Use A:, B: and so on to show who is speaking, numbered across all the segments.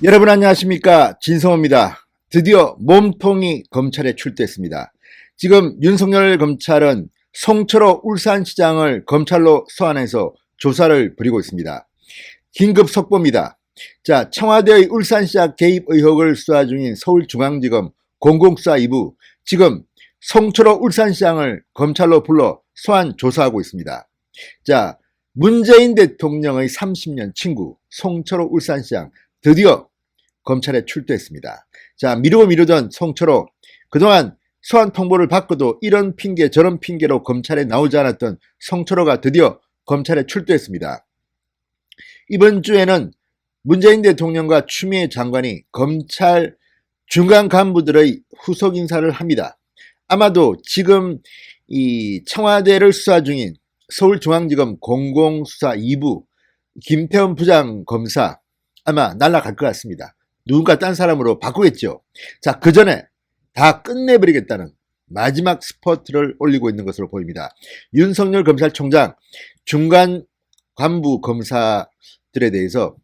A: 여러분 안녕하십니까, 진성호입니다. 드디어 몸통이 검찰에 출두했습니다. 지금 윤석열 검찰은 송철호 울산시장을 검찰로 소환해서 조사를 벌이고 있습니다. 긴급 속보입니다. 자, 청와대의 울산시장 개입 의혹을 수사 중인 서울중앙지검 공공수사 2부, 지금 송철호 울산시장을 검찰로 불러 소환 조사하고 있습니다. 자, 문재인 대통령의 30년 친구 송철호 울산시장 드디어 검찰에 출두했습니다. 자, 미루던 송철호, 그동안 소환 통보를 받고도 이런 핑계 저런 핑계로 검찰에 나오지 않았던 송철호가 드디어 검찰에 출두했습니다. 이번 주에는 문재인 대통령과 추미애 장관이 검찰 중간 간부들의 후속 인사를 합니다. 아마도 지금 이 청와대를 수사 중인 서울중앙지검 공공수사 2부 김태원 부장검사 아마 날아갈 것 같습니다. 누군가 딴 사람으로 바꾸겠죠. 자, 그 전에 다 끝내버리겠다는 마지막 스퍼트를 올리고 있는 것으로 보입니다. 윤석열 검찰총장 중간 간부 검사들에 대해서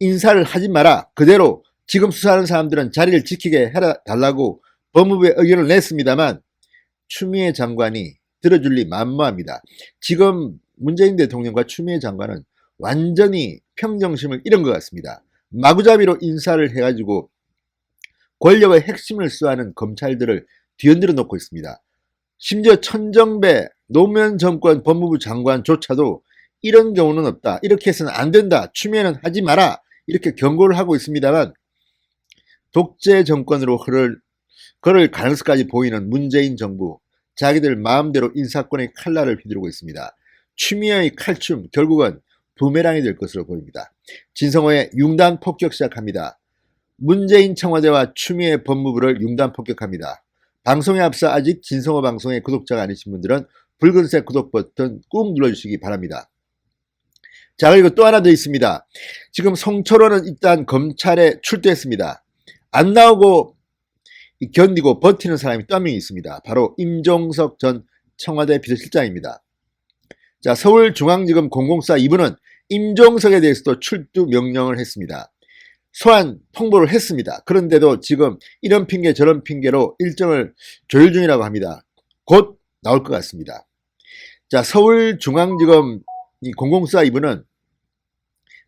A: 인사를 하지 마라, 그대로 지금 수사하는 사람들은 자리를 지키게 해달라고 법무부에 의견을 냈습니다만 추미애 장관이 들어줄 리 만무합니다. 지금 문재인 대통령과 추미애 장관은 완전히 평정심을 잃은 것 같습니다. 마구잡이로 인사를 해가지고 권력의 핵심을 수하는 검찰들을 뒤흔들어 놓고 있습니다. 심지어 천정배 노무현 정권 법무부 장관조차도 이런 경우는 없다, 이렇게 해서는 안 된다, 추미애는 하지 마라, 이렇게 경고를 하고 있습니다만 독재 정권으로 걸을 가능성까지 보이는 문재인 정부, 자기들 마음대로 인사권의 칼날을 휘두르고 있습니다. 추미애의 칼춤 결국은 부메랑이 될 것으로 보입니다. 진성호의 융단 폭격 시작합니다. 문재인 청와대와 추미애 법무부를 융단 폭격합니다. 방송에 앞서 아직 진성호 방송의 구독자가 아니신 분들은 붉은색 구독 버튼 꾹 눌러주시기 바랍니다. 자, 그리고 또 하나 더 있습니다. 지금 송철호는 일단 검찰에 출두했습니다. 안 나오고 견디고 버티는 사람이 또 한 명이 있습니다. 바로 임종석 전 청와대 비서실장입니다. 자, 서울중앙지검 공공수사 2부는 임종석에 대해서도 출두 명령을 했습니다. 소환 통보를 했습니다. 그런데도 지금 이런 핑계 저런 핑계로 일정을 조율 중이라고 합니다. 곧 나올 것 같습니다. 자, 서울중앙지검 공공수사 2부는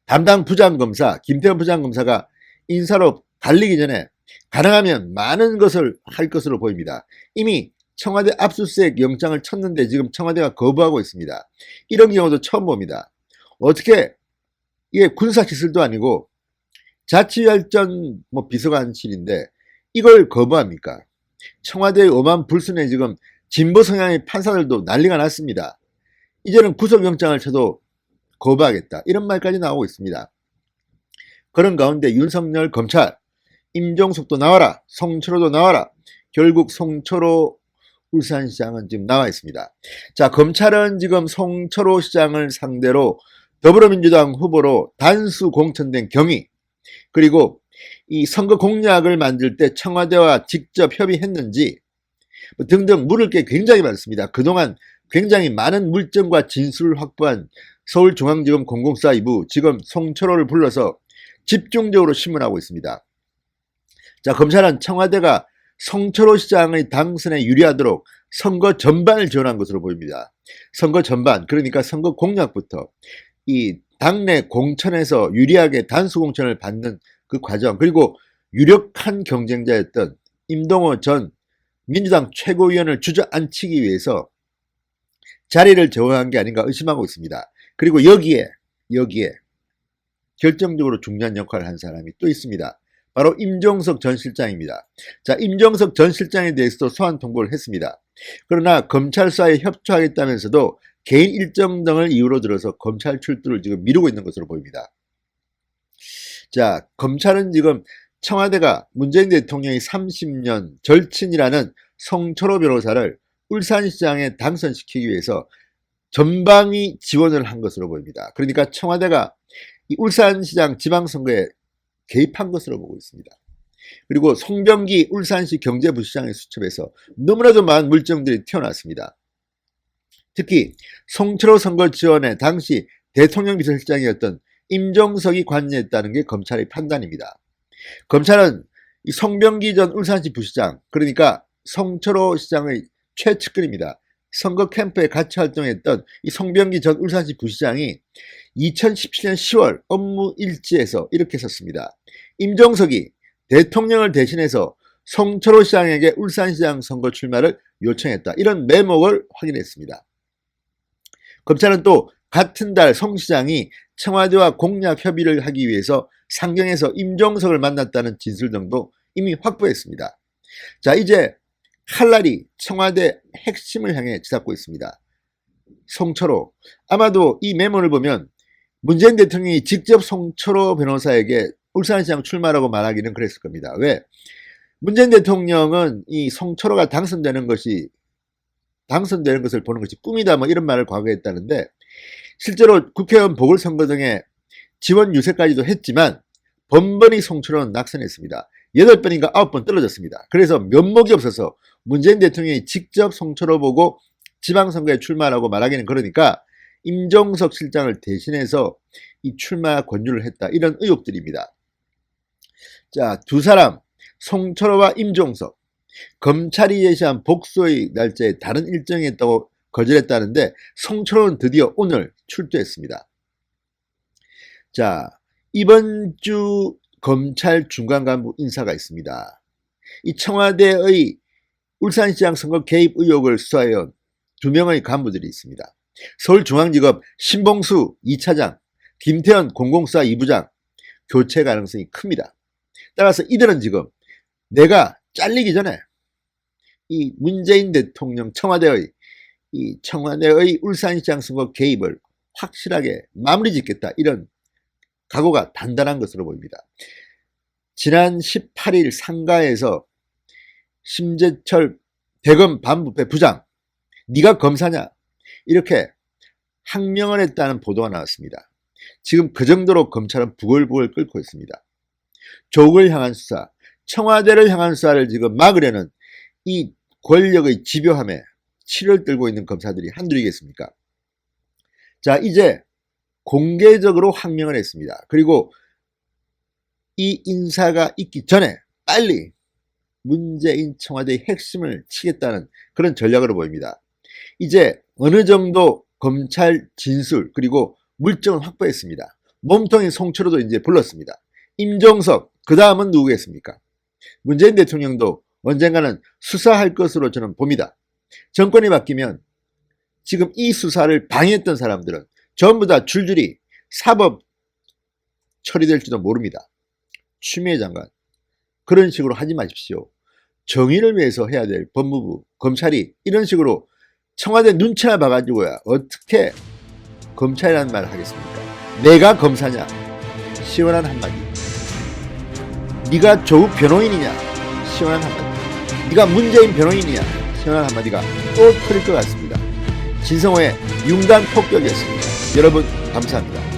A: 담당 부장검사 김태원 부장검사가 인사로 달리기 전에 가능하면 많은 것을 할 것으로 보입니다. 이미 청와대 압수수색 영장을 쳤는데 지금 청와대가 거부하고 있습니다. 이런 경우도 처음 봅니다. 어떻게, 이게 군사기술도 아니고 자치발전 비서관실인데 이걸 거부합니까? 청와대의 오만 불순에 지금 진보 성향의 판사들도 난리가 났습니다. 이제는 구속영장을 쳐도 거부하겠다, 이런 말까지 나오고 있습니다. 그런 가운데 윤석열 검찰, 임종석도 나와라, 송철호도 나와라. 결국 송철호 울산시장은 지금 나와 있습니다. 자, 검찰은 지금 송철호 시장을 상대로 더불어민주당 후보로 단수 공천된 경위, 그리고 이 선거 공약을 만들 때 청와대와 직접 협의했는지 등등 물을 게 굉장히 많습니다. 그동안 굉장히 많은 물증과 진술을 확보한 서울중앙지검 공공수사 2부, 지금 송철호를 불러서 집중적으로 신문하고 있습니다. 자, 검찰은 청와대가 송철호 시장의 당선에 유리하도록 선거 전반을 지원한 것으로 보입니다. 선거 전반, 그러니까 선거 공약부터 이 당내 공천에서 유리하게 단수 공천을 받는 그 과정, 그리고 유력한 경쟁자였던 임동호 전 민주당 최고위원을 주저앉히기 위해서 자리를 제어한 게 아닌가 의심하고 있습니다. 그리고 여기에 결정적으로 중요한 역할을 한 사람이 또 있습니다. 바로 임종석 전 실장입니다. 자, 임종석 전 실장에 대해서도 소환 통보를 했습니다. 그러나 검찰 수사에 협조하겠다면서도 개인 일정 등을 이유로 들어서 검찰 출두를 지금 미루고 있는 것으로 보입니다. 자, 검찰은 지금 청와대가 문재인 대통령의 30년 절친이라는 송철호 변호사를 울산시장에 당선시키기 위해서 전방위 지원을 한 것으로 보입니다. 그러니까 청와대가 이 울산시장 지방선거에 개입한 것으로 보고 있습니다. 그리고 송병기 울산시 경제부시장의 수첩에서 너무나도 많은 물증들이 튀어나왔습니다. 특히 송철호 선거 지원에 당시 대통령 비서실장이었던 임종석이 관여했다는 게 검찰의 판단입니다. 검찰은 이 송병기 전 울산시 부시장, 그러니까 송철호 시장의 최측근입니다. 선거 캠프에 같이 활동했던 이 송병기 전 울산시 부시장이 2017년 10월 업무 일지에서 이렇게 썼습니다. 임종석이 대통령을 대신해서 송철호 시장에게 울산시장 선거 출마를 요청했다. 이런 메모를 확인했습니다. 검찰은 또 같은 달 송 시장이 청와대와 공약 협의를 하기 위해서 상경에서 임종석을 만났다는 진술 등도 이미 확보했습니다. 자, 이제 칼날이 청와대 핵심을 향해 치닫고 있습니다. 송철호. 아마도 이 메모를 보면 문재인 대통령이 직접 송철호 변호사에게 울산시장 출마라고 말하기는 그랬을 겁니다. 왜? 문재인 대통령은 이 송철호가 당선되는 것을 보는 것이 꿈이다, 뭐 이런 말을 과거에 했다는데, 실제로 국회의원 보궐선거 등의 지원 유세까지도 했지만 번번이 송철호는 낙선했습니다. 8번인가 9번 떨어졌습니다. 그래서 면목이 없어서 문재인 대통령이 직접 송철호 보고 지방선거에 출마라고 말하기는 그러니까 임종석 실장을 대신해서 이 출마 권유를 했다. 이런 의혹들입니다. 자, 두 사람, 송철호와 임종석, 검찰이 제시한 복수의 날짜에 다른 일정이 있다고 거절했다는데 송철호는 드디어 오늘 출두했습니다. 자, 이번 주 검찰 중간 간부 인사가 있습니다. 이 청와대의 울산시장 선거 개입 의혹을 수사해온 2명의 간부들이 있습니다. 서울중앙지검 신봉수 2차장, 김태현 공공수사 2부장 교체 가능성이 큽니다. 따라서 이들은 지금 내가 잘리기 전에 이 문재인 대통령 청와대의 울산시장 선거 개입을 확실하게 마무리 짓겠다, 이런 각오가 단단한 것으로 보입니다. 지난 18일 상가에서 심재철 대검 반부패 부장, 네가 검사냐, 이렇게 항명을 했다는 보도가 나왔습니다. 지금 그 정도로 검찰은 부글부글 끓고 있습니다. 조국을 향한 수사, 청와대를 향한 수사를 지금 막으려는 이 권력의 집요함에 치를 들고 있는 검사들이 한둘이겠습니까? 자, 이제 공개적으로 항명을 했습니다. 그리고 이 인사가 있기 전에 빨리 문재인 청와대의 핵심을 치겠다는 그런 전략으로 보입니다. 이제 어느 정도 검찰 진술 그리고 물증은 확보했습니다. 몸통인 송철호도 이제 불렀습니다. 임종석, 그 다음은 누구겠습니까? 문재인 대통령도 언젠가는 수사할 것으로 저는 봅니다. 정권이 바뀌면 지금 이 수사를 방해했던 사람들은 전부 다 줄줄이 사법 처리될지도 모릅니다. 추미애 장관, 그런 식으로 하지 마십시오. 정의를 위해서 해야 될 법무부, 검찰이 이런 식으로 청와대 눈치나 봐가지고야 어떻게 검찰이라는 말을 하겠습니까? 내가 검사냐? 시원한 한마디. 네가 조국 변호인이냐? 시원한 한마디. 네가 문재인 변호인이냐? 시원한 한마디가 또 터질 것 같습니다. 진성호의 융단 폭격이었습니다. 여러분 감사합니다.